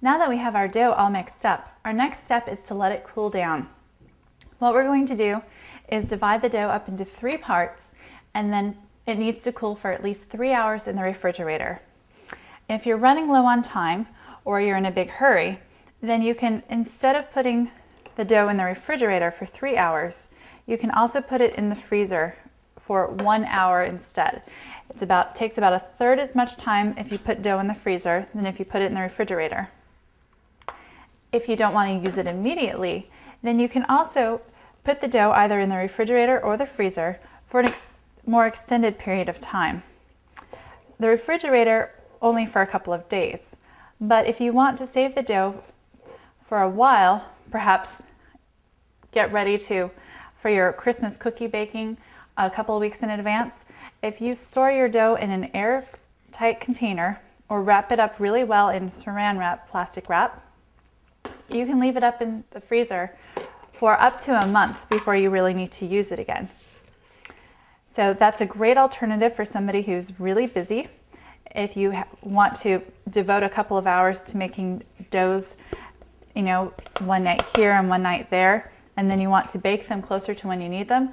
Now that we have our dough all mixed up, our next step is to let it cool down. What we're going to do is divide the dough up into 3 parts, and then it needs to cool for at least 3 hours in the refrigerator. If you're running low on time or you're in a big hurry, then you can, instead of putting the dough in the refrigerator for 3 hours, you can also put it in the freezer for 1 hour instead. It takes about 1/3 as much time if you put dough in the freezer than if you put it in the refrigerator. If you don't want to use it immediately, then you can also put the dough either in the refrigerator or the freezer for a more extended period of time. The refrigerator only for a couple of days, but if you want to save the dough for a while, perhaps get ready for your Christmas cookie baking a couple of weeks in advance, if you store your dough in an airtight container or wrap it up really well in saran wrap, plastic wrap, you can leave it up in the freezer for up to a month before you really need to use it again. So that's a great alternative for somebody who's really busy. If you want to devote a couple of hours to making doughs, one night here and one night there, and then you want to bake them closer to when you need them,